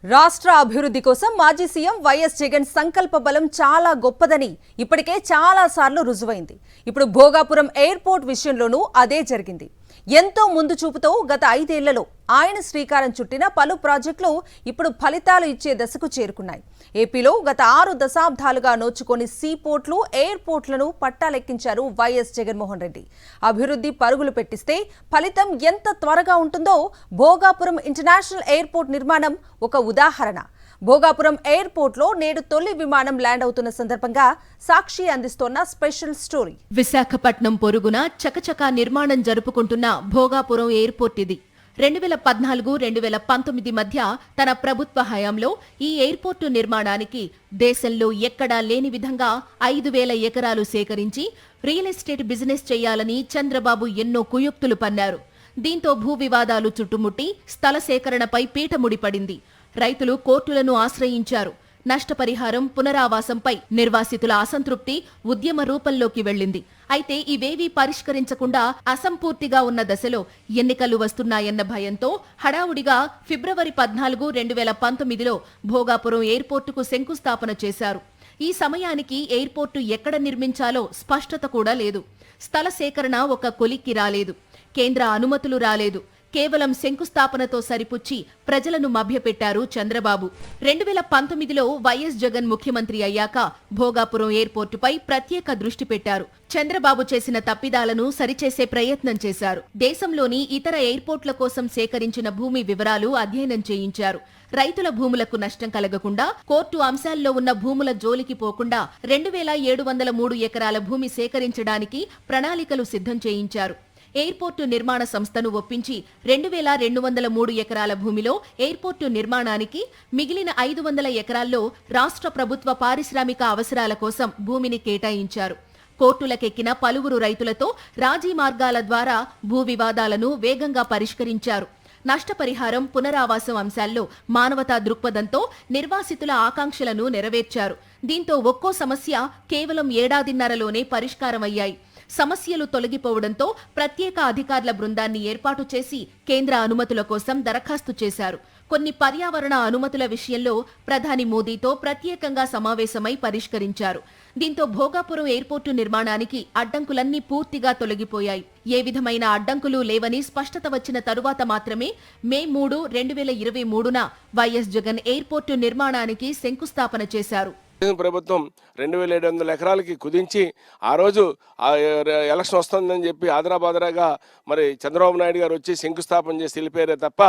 రాష్ట్ర అభివృద్ధి కోసం మాజీ సీఎం వైఎస్ జగన్ సంకల్ప బలం చాలా గొప్పదని ఇప్పటికే చాలా సార్లు రుజువైంది. ఇప్పుడు భోగాపురం ఎయిర్పోర్ట్ విషయంలోనూ అదే జరిగింది. ఎంతో ముందు చూపుతో గత 5 ఏళ్లలో ఆయన శ్రీకారం చుట్టిన పలు ప్రాజెక్టులు ఇప్పుడు ఫలితాలు ఇచ్చే దశకు చేరుకున్నాయి. ఏపీలో గత 6 దశాబ్దాలుగా నోచుకొని సీపోర్ట్లు, ఎయిర్పోర్ట్లను పట్టాలెక్కించారు వైఎస్ జగన్మోహన్ రెడ్డి. అభివృద్ధి పరుగులు పెట్టిస్తే ఫలితం ఎంత త్వరగా ఉంటుందో భోగాపురం ఇంటర్నేషనల్ ఎయిర్పోర్ట్ నిర్మాణం ఒక ఉదాహరణ. భోగాపురం ఎయిర్పోర్ట్లో నేడు తొలి విమానం ల్యాండ్ అవుతున్న సందర్భంగా సాక్షి అందిస్తోన్న స్పెషల్ స్టోరీ. విశాఖపట్నం పొరుగున చకచకా నిర్మాణం జరుపుకుంటున్న భోగాపురం ఎయిర్పోర్ట్ ఇది. 2014-2019 మధ్య తన ప్రభుత్వ హయాంలో ఈ ఎయిర్పోర్టు నిర్మాణానికి దేశంలో ఎక్కడా లేని విధంగా 5,000 ఎకరాలు సేకరించి రియల్ ఎస్టేట్ బిజినెస్ చేయాలని చంద్రబాబు ఎన్నో కుయుక్తులు పన్నారు. దీంతో భూ వివాదాలు చుట్టుముట్టి స్థల సేకరణపై పీట ముడిపడింది. రైతులు కోర్టులను ఆశ్రయించారు. నష్టపరిహారం, పునరావాసంపై నిర్వాసితుల అసంతృప్తి ఉద్యమ రూపంలోకి వెళ్లింది. అయితే ఇవేవీ పరిష్కరించకుండా అసంపూర్తిగా ఉన్న దశలో ఎన్నికలు వస్తున్నాయన్న భయంతో హడావుడిగా ఫిబ్రవరి 14, 2019లో భోగాపురం ఎయిర్పోర్టుకు శంకుస్థాపన చేశారు. ఈ సమయానికి ఎయిర్పోర్టు ఎక్కడ నిర్మించాలో స్పష్టత కూడా లేదు. స్థల సేకరణ ఒక కొలిక్కి రాలేదు. కేంద్ర అనుమతులు రాలేదు. కేవలం శంకుస్థాపనతో సరిపుచ్చి ప్రజలను మభ్యపెట్టారు చంద్రబాబు. 2019లో వైఎస్ జగన్ ముఖ్యమంత్రి అయ్యాక భోగాపురం ఎయిర్పోర్టుపై ప్రత్యేక దృష్టి పెట్టారు. చంద్రబాబు చేసిన తప్పిదాలను సరిచేసే ప్రయత్నం చేశారు. దేశంలోని ఇతర ఎయిర్పోర్ట్ల కోసం సేకరించిన భూమి వివరాలు అధ్యయనం చేయించారు. రైతుల భూములకు నష్టం కలగకుండా, కోర్టు అంశాల్లో ఉన్న భూముల జోలికి పోకుండా 2,703 ఎకరాల భూమి సేకరించడానికి ప్రణాళికలు సిద్ధం చేయించారు. ఎయిర్పోర్టు నిర్మాణ సంస్థను ఒప్పించి 2,203 ఎకరాల భూమిలో ఎయిర్పోర్టు నిర్మాణానికి, మిగిలిన 500 ఎకరాల్లో రాష్ట్ర ప్రభుత్వ పారిశ్రామిక అవసరాల కోసం భూమిని కేటాయించారు. కోర్టులకెక్కిన పలువురు రైతులతో రాజీ మార్గాల ద్వారా భూ వివాదాలను వేగంగా పరిష్కరించారు. నష్టపరిహారం, పునరావాసం అంశాల్లో మానవతా దృక్పథంతో నిర్వాసితుల ఆకాంక్షలను నెరవేర్చారు. దీంతో ఒక్కో సమస్య కేవలం 1.5 ఏడాదిలోనే పరిష్కారమయ్యాయి. సమస్యలు తొలగిపోవడంతో ప్రత్యేక అధికారుల బృందాన్ని ఏర్పాటు చేసి కేంద్ర అనుమతుల కోసం దరఖాస్తు చేశారు. కొన్ని పర్యావరణ అనుమతుల విషయంలో ప్రధాని మోదీతో ప్రత్యేకంగా సమావేశమై పరిష్కరించారు. దీంతో భోగాపురం ఎయిర్పోర్టు నిర్మాణానికి అడ్డంకులన్నీ పూర్తిగా తొలగిపోయాయి. ఏ విధమైన అడ్డంకులు లేవని స్పష్టత వచ్చిన తరువాత మాత్రమే మే 3, 2023న వైఎస్ జగన్ ఎయిర్పోర్టు నిర్మాణానికి శంకుస్థాపన చేశారు. ప్రభుత్వం 2,700 ఎకరాలకి కుదించి ఆ రోజు ఎలక్షన్ వస్తుందని చెప్పి ఆదరాబాదరాగా మరి చంద్రబాబు నాయుడు గారు వచ్చి శంకుస్థాపన చేసి వెళ్ళిపోయారే తప్ప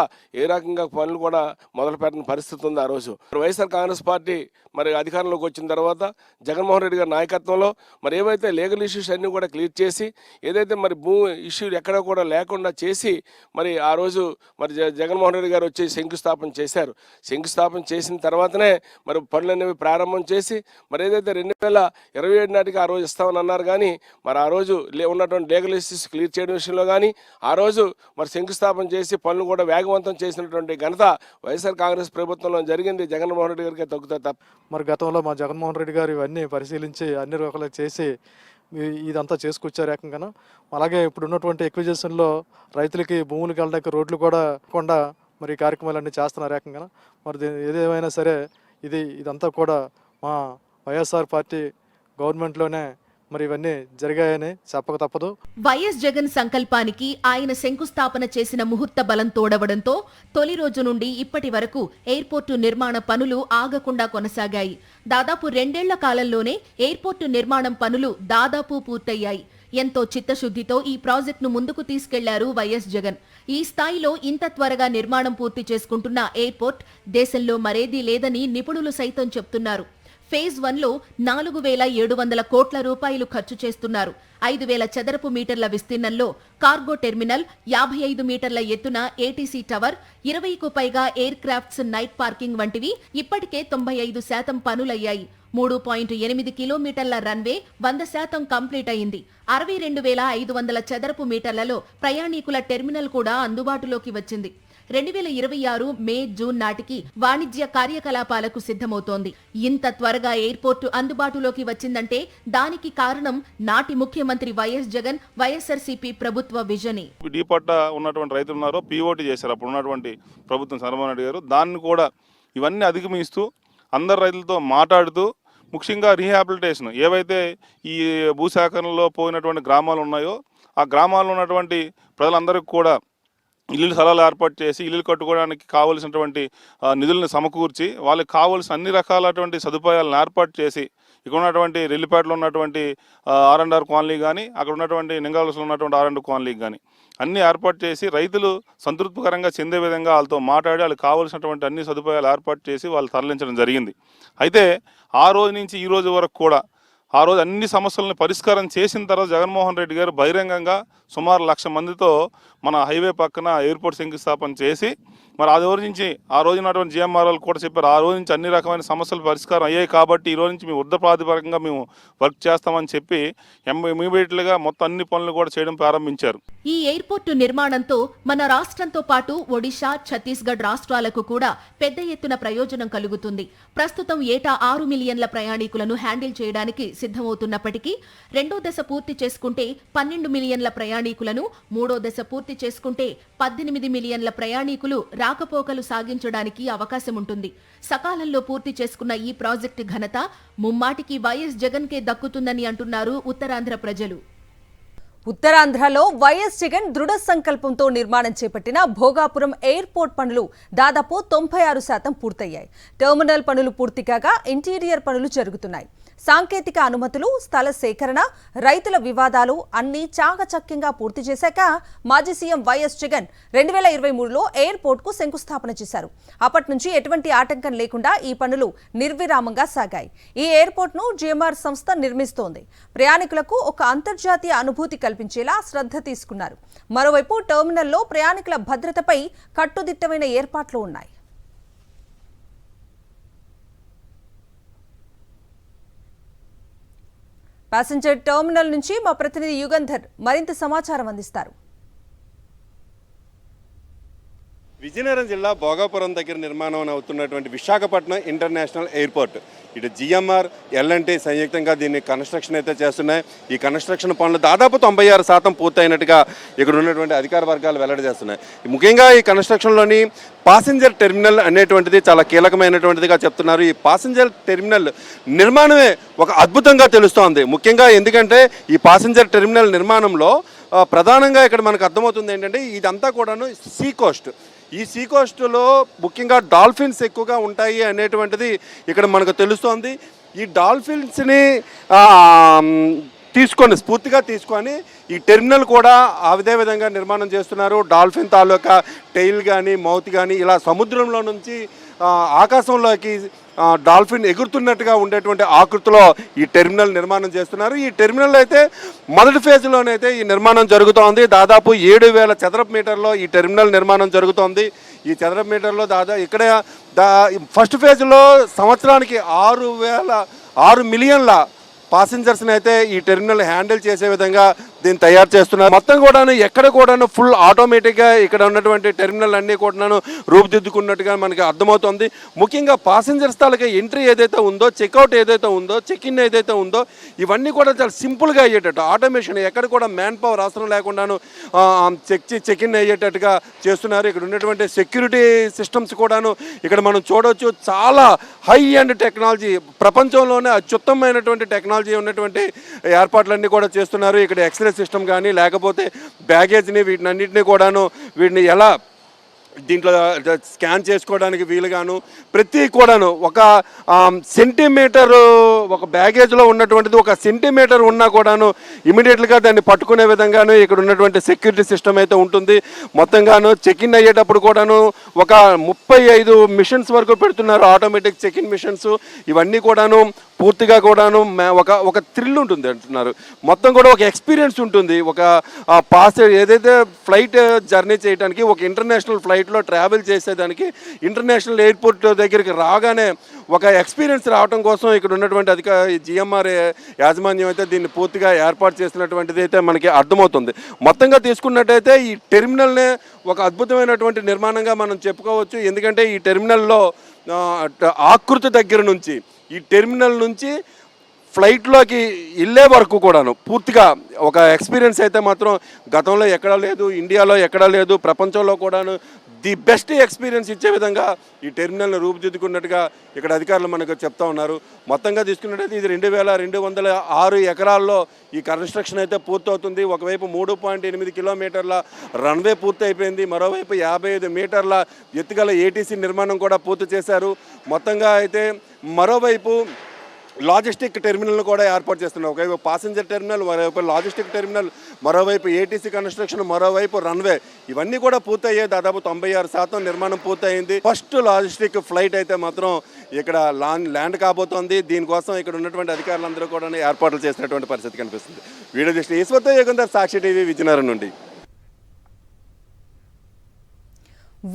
ఏ రకంగా పనులు కూడా మొదలు పెట్టిన పరిస్థితి ఉంది. ఆ రోజు వైఎస్ఆర్ కాంగ్రెస్ పార్టీ మరి అధికారంలోకి వచ్చిన తర్వాత జగన్మోహన్ రెడ్డి గారి నాయకత్వంలో మరి ఏవైతే లీగల్ ఇష్యూస్ అన్నీ కూడా క్లియర్ చేసి, ఏదైతే మరి భూ ఇష్యూలు ఎక్కడ కూడా లేకుండా చేసి మరి ఆ రోజు మరి జగన్మోహన్ రెడ్డి గారు వచ్చి శంకుస్థాపన చేశారు. శంకుస్థాపన చేసిన తర్వాతనే మరి పనులు అనేవి ప్రారంభం చేసి మరి ఏదైతే 2027 నాటికి ఆ రోజు ఇస్తామని అన్నారు. కానీ మరి ఆ రోజు ఉన్నటువంటి లీగల్ ఇష్యూస్ క్లియర్ చేయడం విషయంలో కానీ ఆ రోజు మరి శంకుస్థాపన చేసి పనులు కూడా వేగవంతం చేసినటువంటి ఘనత వైఎస్ఆర్ కాంగ్రెస్ ప్రభుత్వంలో జరిగింది. జగన్మోహన్ రెడ్డి గారికి తగ్గుతుంది తప్ప. మరి గతంలో మా జగన్మోహన్ రెడ్డి గారు ఇవన్నీ పరిశీలించి అన్ని రకాలు చేసి ఇదంతా చేసుకొచ్చారు ఏకంగా. అలాగే ఇప్పుడు ఉన్నటువంటి ఎక్విజిషన్లో రైతులకి భూములకు వెళ్ళడానికి రోడ్లు కూడా కాకుండా మరి ఈ కార్యక్రమాలన్నీ చేస్తున్నారు ఏకంగా. మరి ఏదేమైనా సరే ఇదంతా కూడా మా వైఎస్ఆర్ పార్టీ గవర్నమెంట్లోనే మరి ఇవన్నీ జరిగాయని చెప్పక తప్పదు. వైఎస్ జగన్ సంకల్పానికి ఆయన శంకుస్థాపన చేసిన ముహూర్త బలం తోడవడంతో తొలి రోజు నుండి ఇప్పటి వరకు ఎయిర్పోర్టు నిర్మాణ పనులు ఆగకుండా కొనసాగాయి. దాదాపు 2 ఏళ్ల కాలంలోనే ఎయిర్పోర్టు నిర్మాణం పనులు దాదాపు పూర్తయ్యాయి. ఎంతో చిత్తశుద్ధితో ఈ ప్రాజెక్టును ముందుకు తీసుకెళ్లారు వైఎస్ జగన్. ఈ స్థాయిలో ఇంత త్వరగా నిర్మాణం పూర్తి చేసుకుంటున్న ఎయిర్పోర్ట్ దేశంలో మరేదీ లేదని నిపుణులు సైతం చెప్తున్నారు. ఫేజ్ 1లో 4,700 కోట్ల రూపాయలు ఖర్చు చేస్తున్నారు. 5,000 చదరపు మీటర్ల విస్తీర్ణంలో కార్గో టెర్మినల్, 55 మీటర్ల ఎత్తున ఏటీసీ టవర్, 20కు పైగా ఎయిర్ క్రాఫ్ట్స్ నైట్ పార్కింగ్ వంటివి ఇప్పటికే 95% పనులయ్యాయి. 3.8 కిలోమీటర్ల రన్వే 100% కంప్లీట్ అయింది. 62,500 చదరపు మీటర్లలో ప్రయాణికుల టెర్మినల్ కూడా అందుబాటులోకి వచ్చింది. 2026 మే, జూన్ నాటికి వాణిజ్య కార్యకలాపాలకు సిద్ధమవుతోంది. ఇంత త్వరగా ఎయిర్పోర్టు అందుబాటులోకి వచ్చిందంటే దానికి కారణం నాటి ముఖ్యమంత్రి వైఎస్ జగన్, వైఎస్ఆర్సీపీ ప్రభుత్వ విజనే. డీపట్ట ఉన్నటువంటి రైతులు ఉన్నారో పీఓటీ చేశారు అప్పుడు ఉన్నటువంటి ప్రభుత్వం చంద్రబాబు నాయుడు గారు. దాన్ని కూడా ఇవన్నీ అధిగమిస్తూ అందరు రైతులతో మాట్లాడుతూ ముఖ్యంగా రీహాబిలిటేషన్ ఏవైతే ఈ భూసేకరణలో పోయినటువంటి గ్రామాలు ఉన్నాయో ఆ గ్రామాల్లో ఉన్నటువంటి ప్రజలందరికీ కూడా ఇల్లు స్థలాలు ఏర్పాటు చేసి ఇల్లు కట్టుకోవడానికి కావలసినటువంటి నిధులను సమకూర్చి వాళ్ళకి కావలసిన అన్ని రకాలటువంటి సదుపాయాలను ఏర్పాటు చేసి ఇక్కడ ఉన్నటువంటి రెల్లిపేటలో ఉన్నటువంటి R&R కాలనీ కానీ అక్కడ ఉన్నటువంటి నింగావలసలో ఉన్నటువంటి R&R కాలనీకి కానీ అన్నీ ఏర్పాటు చేసి రైతులు సంతృప్తికరంగా చెందే విధంగా వాళ్ళతో మాట్లాడి వాళ్ళకి కావాల్సినటువంటి అన్ని సదుపాయాలు ఏర్పాటు చేసి వాళ్ళు తరలించడం జరిగింది. అయితే ఆ రోజు నుంచి ఈ రోజు వరకు కూడా ఆ రోజు అన్ని సమస్యలను పరిష్కారం చేసిన తర్వాత జగన్మోహన్ రెడ్డి గారు బహిరంగంగా సుమారు 1,00,000 మందితో మన హైవే పక్కన ఎయిర్పోర్ట్ శంకుస్థాపన చేసి మరి ఆ రోజు నుంచి ఆ రోజు ఉన్నటువంటి GMRలు కూడా చెప్పారు ఆ రోజు నుంచి అన్ని రకమైన సమస్యలు పరిష్కారం అయ్యాయి కాబట్టి ఈ రోజు నుంచి మేము యుద్ధ ప్రాతిపదికంగా మేము వర్క్ చేస్తామని చెప్పి ఇమీడియట్గా మొత్తం అన్ని పనులు కూడా చేయడం ప్రారంభించారు. ఈ ఎయిర్పోర్టు నిర్మాణంతో మన రాష్ట్రంతో పాటు ఒడిశా, ఛత్తీస్గఢ్ రాష్ట్రాలకు కూడా పెద్ద ఎత్తున ప్రయోజనం కలుగుతుంది. ప్రస్తుతం ఏటా 6 మిలియన్ల ప్రయాణికులను హ్యాండిల్ చేయడానికి సిద్ధమవుతున్నప్పటికీ రెండో దశ పూర్తి చేసుకుంటే 12 మిలియన్ల ప్రయాణికులను, మూడో దశ పూర్తి చేసుకుంటే 18 మిలియన్ల ప్రయాణికులు రాకపోకలు సాగించడానికి అవకాశం ఉంటుంది. సకాలంలో పూర్తి చేసుకున్న ఈ ప్రాజెక్టు ఘనత ముమ్మాటికి వైఎస్ జగన్కే దక్కుతుందని అంటున్నారు ఉత్తరాంధ్ర ప్రజలు. ఉత్తరాంధ్రలో వైఎస్ జగన్ దృఢ సంకల్పంతో నిర్మాణం చేపట్టిన భోగాపురం ఎయిర్పోర్ట్ పనులు దాదాపు 96% పూర్తయ్యాయి. టెర్మినల్ పనులు పూర్తి కాగా ఇంటీరియర్ పనులు జరుగుతున్నాయి. సాంకేతిక అనుమతులు, స్థల సేకరణ, రైతుల వివాదాలు అన్నీ చాకచక్యంగా పూర్తి చేశాక మాజీ సీఎం వైఎస్ జగన్ 2023లో ఎయిర్పోర్ట్కు శంకుస్థాపన చేశారు. అప్పటి నుంచి ఎటువంటి ఆటంకం లేకుండా ఈ పనులు నిర్విరామంగా సాగాయి. ఈ ఎయిర్పోర్ట్ను GMR సంస్థ నిర్మిస్తోంది. ప్రయాణికులకు ఒక అంతర్జాతీయ అనుభూతి కల్పించేలా శ్రద్ధ తీసుకున్నారు. మరోవైపు టెర్మినల్లో ప్రయాణికుల భద్రతపై కట్టుదిట్టమైన ఏర్పాట్లు ఉన్నాయి. ప్యాసింజర్ టెర్మినల్ నుంచి మా ప్రతినిధి యుగంధర్ మరింత సమాచారం అందిస్తారు. విజయనగరం జిల్లా భోగాపురం దగ్గర నిర్మాణం అవుతున్నటువంటి విశాఖపట్నం ఇంటర్నేషనల్ ఎయిర్పోర్ట్ ఇటు GMR, L&T సంయుక్తంగా దీన్ని కన్స్ట్రక్షన్ అయితే చేస్తున్నాయి. ఈ కన్స్ట్రక్షన్ పనులు దాదాపు 96% పూర్తయినట్టుగా ఇక్కడ ఉన్నటువంటి అధికార వర్గాలు వెల్లడి చేస్తున్నాయి. ముఖ్యంగా ఈ కన్స్ట్రక్షన్లోని పాసింజర్ టెర్మినల్ అనేటువంటిది చాలా కీలకమైనటువంటిదిగా చెప్తున్నారు. ఈ పాసింజర్ టెర్మినల్ నిర్మాణమే ఒక అద్భుతంగా తెలుస్తోంది. ముఖ్యంగా ఎందుకంటే ఈ పాసింజర్ టెర్మినల్ నిర్మాణంలో ప్రధానంగా ఇక్కడ మనకు అర్థమవుతుంది ఏంటంటే ఇదంతా కూడాను సీ కోస్ట్. ఈ సీ కోస్ట్లో ముఖ్యంగా డాల్ఫిన్స్ ఎక్కువగా ఉంటాయి అనేటువంటిది ఇక్కడ మనకు తెలుస్తోంది. ఈ డాల్ఫిన్స్ని స్ఫూర్తిగా తీసుకొని ఈ టెర్మినల్ కూడా అదే విధంగా నిర్మాణం చేస్తున్నారు. డాల్ఫిన్ తాలూకా టెయిల్ కానీ మౌత్ కానీ ఇలా సముద్రంలో నుంచి ఆకాశంలోకి డాల్ఫిన్ ఎగురుతున్నట్టుగా ఉండేటువంటి ఆకృతిలో ఈ టెర్మినల్ నిర్మాణం చేస్తున్నారు. ఈ టెర్మినల్ అయితే మొదటి ఫేజ్లోనైతే ఈ నిర్మాణం జరుగుతోంది. దాదాపు 7,000 చదరపు మీటర్లో ఈ టెర్మినల్ నిర్మాణం జరుగుతోంది. ఈ చదరపు మీటర్లో దాదాపు ఇక్కడ ఫస్ట్ ఫేజ్లో సంవత్సరానికి 6 మిలియన్ల పాసింజర్స్ని అయితే ఈ టెర్మినల్ హ్యాండిల్ చేసే విధంగా దీన్ని తయారు చేస్తున్నారు. మొత్తం కూడాను ఎక్కడ కూడాను ఫుల్ ఆటోమేటిక్గా ఇక్కడ ఉన్నటువంటి టెర్మినల్ అన్నీ కూడాను రూపుదిద్దుకున్నట్టుగా మనకి అర్థమవుతుంది. ముఖ్యంగా పాసింజర్స్ తాలూకా ఎంట్రీ ఏదైతే ఉందో, చెక్అవుట్ ఏదైతే ఉందో, చెక్ ఇన్ ఏదైతే ఉందో ఇవన్నీ కూడా చాలా సింపుల్గా అయ్యేటట్టు ఆటోమేషన్ ఎక్కడ కూడా మ్యాన్ పవర్ అవసరం లేకుండాను చెక్ ఇన్ అయ్యేటట్టుగా చేస్తున్నారు. ఇక్కడ ఉన్నటువంటి సెక్యూరిటీ సిస్టమ్స్ కూడాను ఇక్కడ మనం చూడవచ్చు. చాలా హై అండ్ టెక్నాలజీ, ప్రపంచంలోనే అత్యుత్తమైనటువంటి టెక్నాలజీ ఉన్నటువంటి ఏర్పాట్లన్నీ కూడా చేస్తున్నారు. ఇక్కడ ఎక్స్రే సిస్టమ్ కానీ లేకపోతే బ్యాగేజ్ని వీటినన్నింటినీ కూడాను వీటిని ఎలా దీంట్లో స్కాన్ చేసుకోవడానికి వీలుగాను ప్రతి కూడాను ఒక సెంటీమీటరు ఒక బ్యాగేజ్లో ఉన్నటువంటిది 1 సెంటీమీటర్ ఉన్నా కూడాను ఇమీడియట్గా దాన్ని పట్టుకునే విధంగాను ఇక్కడ ఉన్నటువంటి సెక్యూరిటీ సిస్టమ్ అయితే ఉంటుంది. మొత్తంగాను చెక్ ఇన్ అయ్యేటప్పుడు కూడాను ఒక 35 మిషన్స్ వరకు పెడుతున్నారు, ఆటోమేటిక్ చెక్ ఇన్ మిషన్స్. ఇవన్నీ కూడాను పూర్తిగా కూడాను ఒక థ్రిల్ ఉంటుంది అంటున్నారు. మొత్తం కూడా ఒక ఎక్స్పీరియన్స్ ఉంటుంది. ఒక ఏదైతే ఫ్లైట్ జర్నీ చేయడానికి ఒక ఇంటర్నేషనల్ ఫ్లైట్లో ట్రావెల్ చేసేదానికి ఇంటర్నేషనల్ ఎయిర్పోర్ట్ దగ్గరికి రాగానే ఒక ఎక్స్పీరియన్స్ రావడం కోసం ఇక్కడ ఉన్నటువంటి GMR యాజమాన్యం అయితే దీన్ని పూర్తిగా ఏర్పాటు చేసినటువంటిది అయితే మనకి అర్థమవుతుంది. మొత్తంగా తీసుకున్నట్టయితే ఈ టెర్మినల్నే ఒక అద్భుతమైనటువంటి నిర్మాణంగా మనం చెప్పుకోవచ్చు. ఎందుకంటే ఈ టెర్మినల్లో ఆకృతి దగ్గర నుంచి ఈ టెర్మినల్ నుంచి ఫ్లైట్లోకి వెళ్ళే వరకు కూడాను పూర్తిగా ఒక ఎక్స్పీరియన్స్ అయితే మాత్రం గతంలో ఎక్కడా లేదు, ఇండియాలో ఎక్కడా లేదు, ప్రపంచంలో కూడాను ది బెస్ట్ ఎక్స్పీరియన్స్ ఇచ్చే విధంగా ఈ టెర్మినల్ను రూపుదిద్దుకున్నట్టుగా ఇక్కడ అధికారులు మనకు చెప్తా ఉన్నారు. మొత్తంగా తీసుకున్నట్టయితే ఇది 2206 ఎకరాల్లో ఈ కన్స్ట్రక్షన్ అయితే పూర్తవుతుంది. ఒకవైపు 3.8 కిలోమీటర్ల రన్వే పూర్తి అయిపోయింది. మరోవైపు 55 మీటర్ల ఎత్తుగల ఏటీసీ నిర్మాణం కూడా పూర్తి చేశారు. మొత్తంగా అయితే మరోవైపు లాజిస్టిక్ టెర్మినల్ను కూడా ఏర్పాటు చేస్తున్నారు. ఒకవైపు పాసింజర్ టెర్మినల్, మరోవైపు లాజిస్టిక్ టెర్మినల్, మరోవైపు ఏటీసీ కన్స్ట్రక్షన్, మరోవైపు రన్వే, ఇవన్నీ కూడా పూర్తయ్యాయి. దాదాపు 96% నిర్మాణం పూర్తయింది. ఫస్ట్ లాజిస్టిక్ ఫ్లైట్ అయితే మాత్రం ఇక్కడ ల్యాండ్ కాబోతోంది. దీనికోసం ఇక్కడ ఉన్నటువంటి అధికారులందరూ కూడా ఏర్పాట్లు చేసినటువంటి పరిస్థితి కనిపిస్తుంది. వీడియో దృష్టి ఈశ్వర్తో యుగంధర్, సాక్షి టీవీ, విజయనగరం నుండి.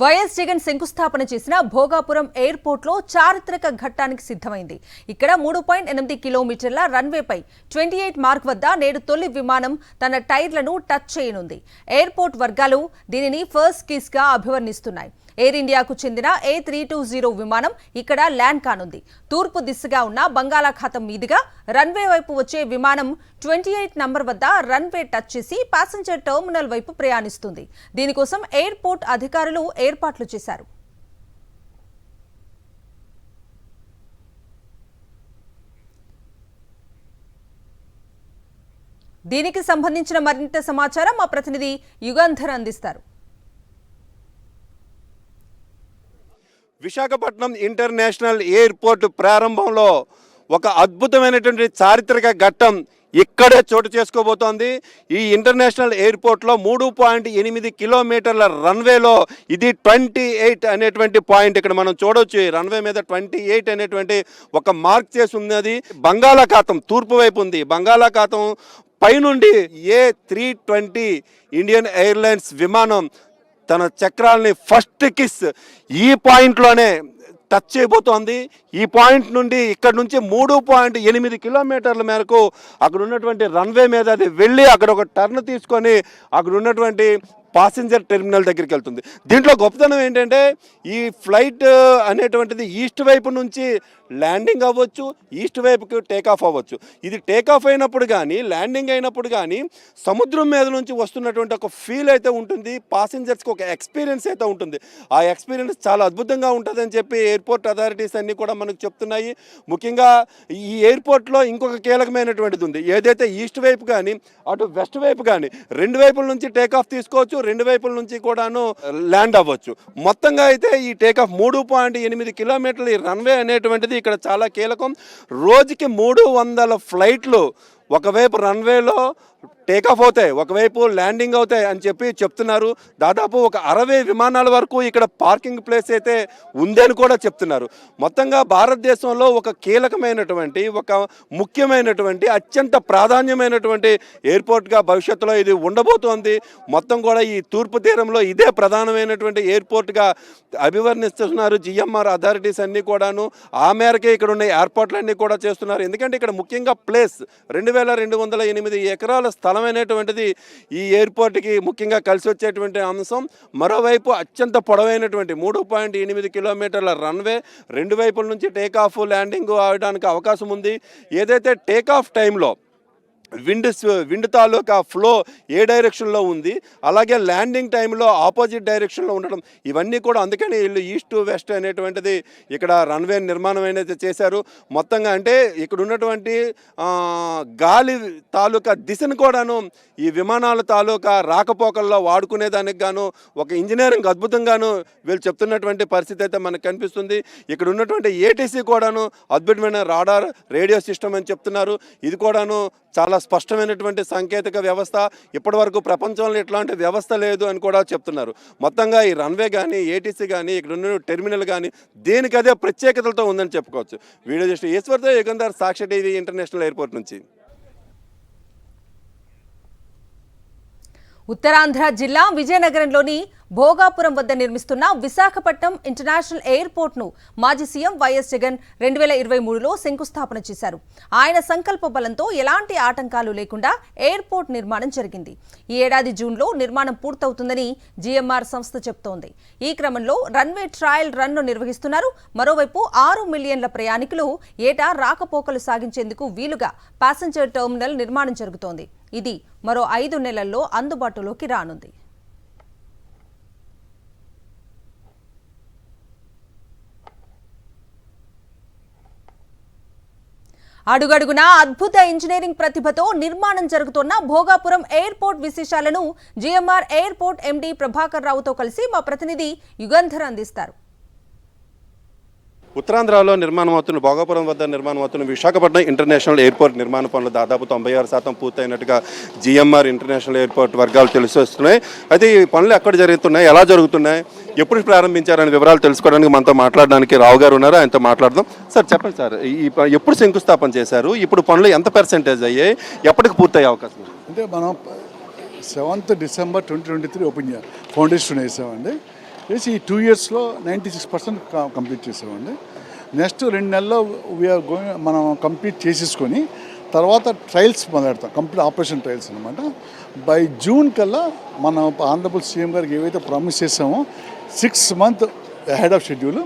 వైఎస్ జగన్ శంకుస్థాపన చేసిన భోగాపురం ఎయిర్పోర్ట్లో చారిత్రక ఘట్టానికి సిద్ధమైంది. ఇక్కడ 3.8 కిలోమీటర్ల రన్వేపై 28 మార్క్ వద్ద నేడు తొలి విమానం తన టైర్లను టచ్ చేయనుంది. ఎయిర్పోర్ట్ వర్గాలు దీనిని ఫస్ట్ కిస్ గా అభివర్ణిస్తున్నాయి. ఎయిర్ ఇండియాకు చెందిన A320 విమానం ఇక్కడ ల్యాండ్ కానుంది. తూర్పు దిశగా ఉన్న బంగాళాఖాతం మీదుగా రన్వే వైపు వచ్చే విమానం 28 నంబర్ వద్ద రన్వే టచ్ చేసి ప్యాసింజర్ టెర్మినల్ వైపు ప్రయాణిస్తుంది. దీనికోసం ఎయిర్పోర్ట్ అధికారులు ఏర్పాట్లు చేశారు. దీనికి సంబంధించిన మరింత సమాచారం మా ప్రతినిధి యుగంధర్ అందిస్తారు. విశాఖపట్నం ఇంటర్నేషనల్ ఎయిర్పోర్ట్ ప్రారంభంలో ఒక అద్భుతమైనటువంటి చారిత్రక ఘట్టం ఇక్కడే చోటు చేసుకోబోతోంది. ఈ ఇంటర్నేషనల్ ఎయిర్పోర్ట్లో 3.8 కిలోమీటర్ల రన్వేలో ఇది 28 అనేటువంటి పాయింట్ ఇక్కడ మనం చూడవచ్చు. ఈ రన్వే మీద 28 అనేటువంటి ఒక మార్క్ చేసి ఉన్నది. బంగాళాఖాతం తూర్పు వైపు ఉంది. బంగాళాఖాతం పైనుండి A320 ఇండియన్ ఎయిర్లైన్స్ విమానం తన చక్రాలని ఫస్ట్ కిస్ ఈ పాయింట్లోనే టచ్ చేయబోతోంది. ఈ పాయింట్ నుండి ఇక్కడ నుంచి 3.8 కిలోమీటర్ల మేరకు అక్కడ ఉన్నటువంటి రన్వే మీద అది వెళ్ళి అక్కడ ఒక టర్న్ తీసుకొని అక్కడ ఉన్నటువంటి పాసింజర్ టెర్మినల్ దగ్గరికి వెళ్తుంది. దీంట్లో గొప్పతనం ఏంటంటే ఈ ఫ్లైట్ అనేటువంటిది ఈస్ట్ వైపు నుంచి ల్యాండింగ్ అవ్వచ్చు, ఈస్ట్ వైపుకి టేకాఫ్ అవ్వచ్చు. ఇది టేకాఫ్ అయినప్పుడు కానీ ల్యాండింగ్ అయినప్పుడు కానీ సముద్రం మీద నుంచి వస్తున్నటువంటి ఒక ఫీల్ అయితే ఉంటుంది. పాసింజర్స్కి ఒక ఎక్స్పీరియన్స్ అయితే ఉంటుంది. ఆ ఎక్స్పీరియన్స్ చాలా అద్భుతంగా ఉంటుందని చెప్పి ఎయిర్పోర్ట్ అథారిటీస్ అన్నీ కూడా మనకు చెప్తున్నాయి. ముఖ్యంగా ఈ ఎయిర్పోర్ట్లో ఇంకొక కీలకమైనటువంటిది ఉంది. ఏదైతే ఈస్ట్ వైపు కానీ అటు వెస్ట్ వైపు కానీ రెండు వైపుల నుంచి టేకాఫ్ తీసుకోవచ్చు, రెండు వైపుల నుంచి కూడాను ల్యాండ్ అవ్వచ్చు. మొత్తంగా అయితే ఈ టేకాఫ్ 3.8 కిలోమీటర్ల ఈ రన్వే అనేటువంటిది ఇక్కడ చాలా కీలకం. రోజుకి 300 ఫ్లైట్లు ఒకవైపు రన్వేలో టేకాఫ్ అవుతాయి, ఒకవైపు ల్యాండింగ్ అవుతాయి అని చెప్పి చెప్తున్నారు. దాదాపు ఒక 60 విమానాల వరకు ఇక్కడ పార్కింగ్ ప్లేస్ అయితే ఉందని కూడా చెప్తున్నారు. మొత్తంగా భారతదేశంలో ఒక కీలకమైనటువంటి ఒక ముఖ్యమైనటువంటి అత్యంత ప్రాధాన్యమైనటువంటి ఎయిర్పోర్ట్గా భవిష్యత్తులో ఇది ఉండబోతోంది. మొత్తం కూడా ఈ తూర్పు తీరంలో ఇదే ప్రధానమైనటువంటి ఎయిర్పోర్ట్గా అభివర్ణిస్తున్నారు జిఎంఆర్ అథారిటీస్ అన్నీ కూడాను. ఆ మేరకే ఇక్కడ ఉన్న ఏర్పాట్లన్నీ కూడా చేస్తున్నారు. ఎందుకంటే ఇక్కడ ముఖ్యంగా ప్లేస్ 2208 ఎకరాల స్థలం అనేటువంటిది ఈ ఎయిర్పోర్ట్కి ముఖ్యంగా కలిసి వచ్చేటువంటి అంశం. మరోవైపు అత్యంత పొడవైనటువంటి 3.8 కిలోమీటర్ల రన్వే, రెండు వైపుల నుంచి టేకాఫ్ ల్యాండింగ్ అవడానికి అవకాశం ఉంది. ఏదైతే టేకాఫ్ టైంలో విండ్ తాలూకా ఫ్లో ఏ డైరెక్షన్లో ఉంది, అలాగే ల్యాండింగ్ టైంలో ఆపోజిట్ డైరెక్షన్లో ఉండడం, ఇవన్నీ కూడా అందుకని వీళ్ళు ఈస్ట్ వెస్ట్ అనేటువంటిది ఇక్కడ రన్వే నిర్మాణం అనేది చేశారు. మొత్తంగా అంటే ఇక్కడ ఉన్నటువంటి గాలి తాలూకా దిశను కూడాను ఈ విమానాల తాలూకా రాకపోకల్లో వాడుకునేదానికి గాను ఒక ఇంజనీరింగ్ అద్భుతంగాను వీళ్ళు చెప్తున్నటువంటి పరిస్థితి అయితే మనకు కనిపిస్తుంది. ఇక్కడ ఉన్నటువంటి ఏటీసీ కూడాను అద్భుతమైన రాడార్ రేడియో సిస్టమ్ అని చెప్తున్నారు. ఇది కూడాను చాలా స్పష్టమైనటువంటి సాంకేతిక వ్యవస్థ. ఇప్పటివరకు ప్రపంచంలో ఇట్లాంటి వ్యవస్థ లేదు అని కూడా చెప్తున్నారు. మొత్తంగా ఈ రన్వే కానీ ఏటీసీ కానీ ఇక్కడ ఉన్న టెర్మినల్ కానీ దేనికదే ప్రత్యేకతలతో ఉందని చెప్పుకోవచ్చు. వీడియో జస్ట్ ఈశ్వర్తో యుగంధర్, సాక్షి టీవీ ఇంటర్నేషనల్ ఎయిర్పోర్ట్ నుంచి. ఉత్తరాంధ్ర జిల్లా విజయనగరంలోని భోగాపురం వద్ద నిర్మిస్తున్న విశాఖపట్నం ఇంటర్నేషనల్ ఎయిర్పోర్ట్ ను మాజీ సీఎం వైఎస్ జగన్ 2023లో శంకుస్థాపన చేశారు. ఆయన సంకల్ప బలంతో ఎలాంటి ఆటంకాలు లేకుండా ఎయిర్పోర్ట్ నిర్మాణం జరిగింది. ఈ ఏడాది జూన్లో నిర్మాణం పూర్తవుతుందని జీఎంఆర్ సంస్థ చెబుతోంది. ఈ క్రమంలో రన్వే ట్రయల్ రన్ ను నిర్వహిస్తున్నారు. మరోవైపు 6 మిలియన్ల ప్రయాణికులు ఏటా రాకపోకలు సాగించేందుకు వీలుగా ప్యాసింజర్ టెర్మినల్ నిర్మాణం జరుగుతోంది. ఇది మరో 5 నెలల్లో అందుబాటులోకి రానుంది. అడుగడుగునా అద్భుత ఇంజనీరింగ్ ప్రతిభతో నిర్మాణం జరుగుతున్న భోగాపురం ఎయిర్పోర్ట్ విశేషాలను జిఎంఆర్ ఎయిర్పోర్ట్ ఎండీ ప్రభాకర్ రావుతో కలిసి మా ప్రతినిధి యుగంధర్ అందిస్తారు. ఉత్తరాంధ్రలో నిర్మాణం అవుతున్న భోగాపురం వద్ద నిర్మాణం అవుతున్న విశాఖపట్నం ఇంటర్నేషనల్ ఎయిర్పోర్ట్ నిర్మాణ పనులు దాదాపు 96% పూర్తయినట్టుగా జిఎంఆర్ ఇంటర్నేషనల్ ఎయిర్పోర్ట్ వర్గాలు తెలిసొస్తున్నాయి. అయితే ఈ పనులు ఎక్కడ జరుగుతున్నాయి, ఎలా జరుగుతున్నాయి, ఎప్పుడు ప్రారంభించారనే వివరాలు తెలుసుకోవడానికి మనతో మాట్లాడడానికి రావు గారు ఉన్నారు. ఆయనతో మాట్లాడదాం. సార్ చెప్పండి సార్, ఎప్పుడు శంకుస్థాపన చేశారు, ఇప్పుడు పనులు ఎంత పర్సెంటేజ్ అయ్యాయి, ఎప్పటికి పూర్తయ్యే అవకాశం ఉంది? అంటే మనం 7th December 2023 ఓపెన్ చేయాలి, ఫౌండేషన్ వేసామండి. వేసి ఈ 2 yearsలో 96% కంప్లీట్ చేసామండి. నెక్స్ట్ 2 నెలల్లో వీఆర్ గోయింగ్ మనం కంప్లీట్ చేసేసుకొని తర్వాత ట్రయల్స్ మొదలెడతాం, కంప్లీట్ ఆపరేషన్ ట్రయల్స్ అనమాట. బై జూన్ కల్లా మన ఆంధ్రప్రదేశ్ సీఎం గారికి ఏవైతే ప్రామిస్ చేసామో 6 months ahead of schedule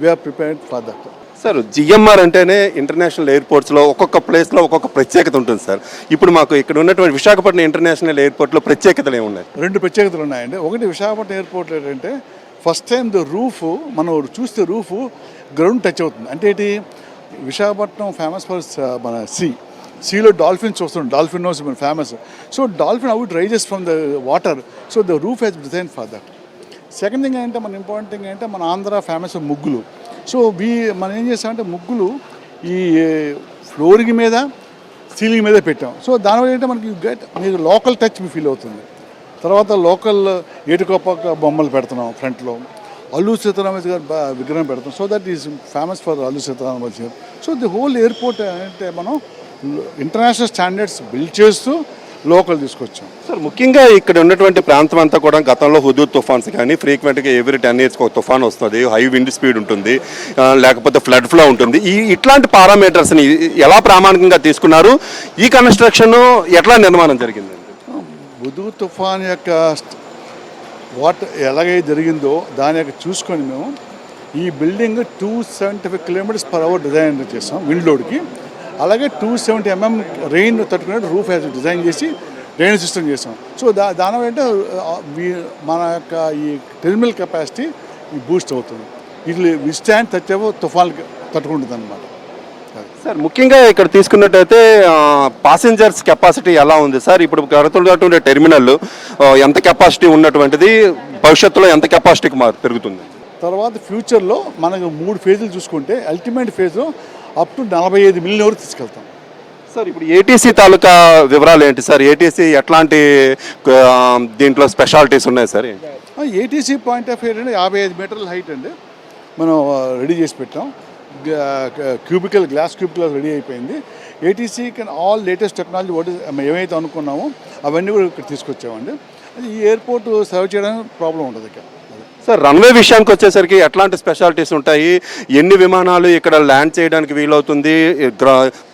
we're prepared for that. Sir, GMR అంటేనే ఇంటర్నేషనల్ ఎయిర్పోర్ట్స్లో ఒక్కొక్క ప్లేస్లో ఒక్కొక్క ప్రత్యేకత ఉంటుంది సార్. ఇప్పుడు మాకు ఇక్కడ ఉన్నటువంటి విశాఖపట్నం ఇంటర్నేషనల్ ఎయిర్పోర్ట్లో ప్రత్యేకతలు ఏమున్నాయి? 2 ప్రత్యేకతలు ఉన్నాయండి. ఒకటి, విశాఖపట్నం ఎయిర్పోర్ట్ ఏంటంటే ఫస్ట్ టైం రూఫ్ మనం చూస్తే రూఫ్ గ్రౌండ్ టచ్ అవుతుంది. అంటే ఏంటి, విశాఖపట్నం ఫేమస్ ఫర్ మన సీలో డాల్ఫిన్స్ చూస్తున్నాం, dolphin nose famous. So dolphin out rises from the water, so the roof has design for that. Second thing ఏంటంటే మన ఇంపార్టెంట్ థింగ్ ఏంటంటే మన ఆంధ్ర ఫేమస్ ముగ్గులు. సో మనం ఏం చేస్తామంటే ముగ్గులు ఈ ఫ్లోరింగ్ మీద సీలింగ్ మీద పెట్టాం. సో దానివల్ల ఏంటంటే మనకి మీకు లోకల్ టచ్ ఫీల్ అవుతుంది. తర్వాత లోకల్ ఏటుకొప్ప బొమ్మలు పెడుతున్నాం ఫ్రంట్లో. అల్లు సీతారామరాజు గారు విగ్రహం పెడతాం. So that is famous for Allu Sitaramaraju గారు. సో ది హోల్ ఎయిర్పోర్ట్ అంటే మనం ఇంటర్నేషనల్ స్టాండర్డ్స్ బిల్డ్ చేస్తూ లోకల్ తీసుకొచ్చాం. సార్, ముఖ్యంగా ఇక్కడ ఉన్నటువంటి ప్రాంతం అంతా కూడా గతంలో హుదూద్ తుఫాన్స్ కానీ ఫ్రీక్వెంట్గా ఎవ్రీ 10 years ఒక తుఫాన్ వస్తుంది, హై విండ్ స్పీడ్ ఉంటుంది, లేకపోతే ఫ్లడ్ ఫ్లో ఉంటుంది. ఇట్లాంటి పారామీటర్స్ని ఎలా ప్రామాణికంగా తీసుకున్నారు? ఈ కన్స్ట్రక్షన్ ఎట్లా నిర్మాణం జరిగింది? హుదూద్ తుఫాన్ యొక్క ఎలాగైతే జరిగిందో దాని యొక్క చూసుకొని మేము ఈ బిల్డింగ్ 275 km/h డిజైన్ చేస్తాం విండ్ లోడ్కి. అలాగే 270 mm రెయిన్ తట్టుకునేట్టు రూఫ్ హ్యాస్ డిజైన్ చేసి డ్రైనేజ్ సిస్టమ్ చేస్తాం. సో దానివల్ల అంటే మన యొక్క ఈ టెర్మినల్ కెపాసిటీ బూస్ట్ అవుతుంది. ఇది విస్టాండ్ తుఫాన్కి తట్టుకుంటుంది అన్నమాట. సార్, ముఖ్యంగా ఇక్కడ తీసుకున్నట్టయితే పాసెంజర్స్ కెపాసిటీ ఎలా ఉంది సార్? ఇప్పుడు కడుతున్నటువంటి టెర్మినల్ ఎంత కెపాసిటీ ఉన్నటువంటిది, భవిష్యత్తులో ఎంత కెపాసిటీకి పెరుగుతుంది? తర్వాత ఫ్యూచర్లో మనకు 3 phases చూసుకుంటే అల్టిమేట్ ఫేజ్లో అప్ టు 45 million వరకు తీసుకెళ్తాం. సార్, ఇప్పుడు ఏటీసీ తాలూకా వివరాలు ఏంటి సార్? ఏటీసీ ఎట్లాంటి దీంట్లో స్పెషాలిటీస్ ఉన్నాయి sir? ATC point of view అంటే 55 meter హైట్ అండి మనం రెడీ చేసి పెట్టాం. గ్లాస్ క్యూబికల్ రెడీ అయిపోయింది. ATC can all latest technology ఏమైతే అనుకున్నామో అవన్నీ కూడా ఇక్కడ తీసుకొచ్చామండి. ఈ ఎయిర్పోర్ట్ సర్వ్ చేయడానికి ప్రాబ్లం ఉంటుంది ఇక్కడ. సార్, రన్వే విషయానికి వచ్చేసరికి ఎట్లాంటి స్పెషాలిటీస్ ఉంటాయి? ఎన్ని విమానాలు ఇక్కడ ల్యాండ్ చేయడానికి వీలవుతుంది,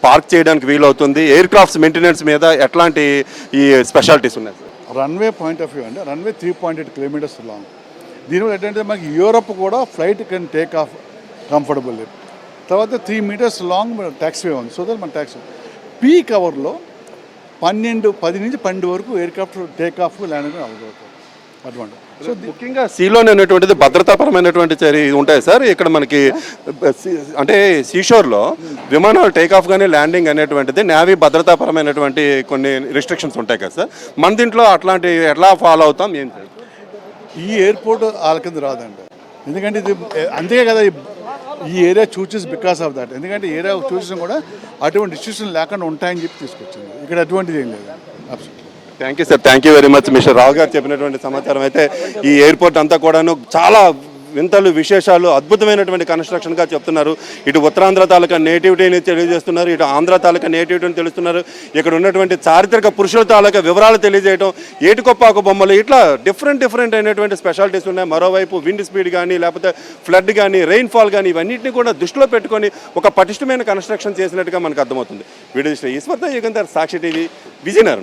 పార్క్ చేయడానికి వీలవుతుంది? ఎయిర్ క్రాఫ్ట్స్ మెయింటెనెన్స్ మీద ఎట్లాంటి ఈ స్పెషాలిటీస్ ఉన్నాయి? రన్వే పాయింట్ ఆఫ్ వ్యూ అంటే రన్వే 3.8 kilometers లాంగ్. దీనివల్ల ఏంటంటే మనకి యూరోప్ కూడా flight can take off comfortable. తర్వాత 3 meters లాంగ్ ట్యాక్స్వే ఉంది. సో దట్ మన ట్యాక్స్ పీక్ అవర్లో 10 నుంచి 12 వరకు ఎయిర్క్రాఫ్ట్ టేక్ ఆఫ్ ల్యాండింగ్ అవుతుంది అటువంటి. సో ముఖ్యంగా సీలోనే ఉన్నటువంటిది భద్రతాపరమైనటువంటి చర్య ఉంటాయి సార్. ఇక్కడ మనకి అంటే సీషోర్లో విమానాలు టేకాఫ్ కానీ ల్యాండింగ్ అనేటువంటిది నేవీ భద్రతాపరమైనటువంటి కొన్ని రిస్ట్రిక్షన్స్ ఉంటాయి కదా సార్. మన దీంట్లో అట్లాంటి ఎట్లా ఫాలో అవుతాం ఏం సార్? ఈ ఎయిర్పోర్ట్ వాళ్ళ కింద రాదండి, ఎందుకంటే ఇది అంతే కదా ఈ area chooses because of that. ఎందుకంటే ఏరియా చూసిన కూడా అటువంటి రిస్ట్రిక్షన్ లేకుండా ఉంటాయని చెప్పి తీసుకొచ్చింది. ఇక్కడ అటువంటిది ఏం లేదు. Thank you sir, thank you very much. Mister Rao garu చెప్పినటువంటి సమాచారం అయితే ఈ ఎయిర్పోర్ట్ అంతా కూడాను చాలా వింతలు విశేషాలు అద్భుతమైనటువంటి కన్స్ట్రక్షన్గా చెప్తున్నారు. ఇటు ఉత్తరాంధ్ర తాలూకా నేటివిటీని తెలియజేస్తున్నారు, ఇటు ఆంధ్ర తాలూకా నేటివిటీని తెలుస్తున్నారు. ఇక్కడ ఉన్నటువంటి చారిత్రక పురుషుల తాలూకా వివరాలు తెలియజేయడం, ఏటుకొప్పాకు బొమ్మలు, ఇట్లా డిఫరెంట్ అయినటువంటి స్పెషాలిటీస్ ఉన్నాయి. మరోవైపు విండ్ స్పీడ్ కానీ లేకపోతే ఫ్లడ్ కానీ రెయిన్ఫాల్ కానీ ఇవన్నింటినీ కూడా దృష్టిలో పెట్టుకొని ఒక పటిష్టమైన కన్స్ట్రక్షన్ చేసినట్టుగా మనకు అర్థమవుతుంది. వీడియో ఈశ్వర్తో యుగంధర్, సాక్షి టీవీ, విజయనగరం.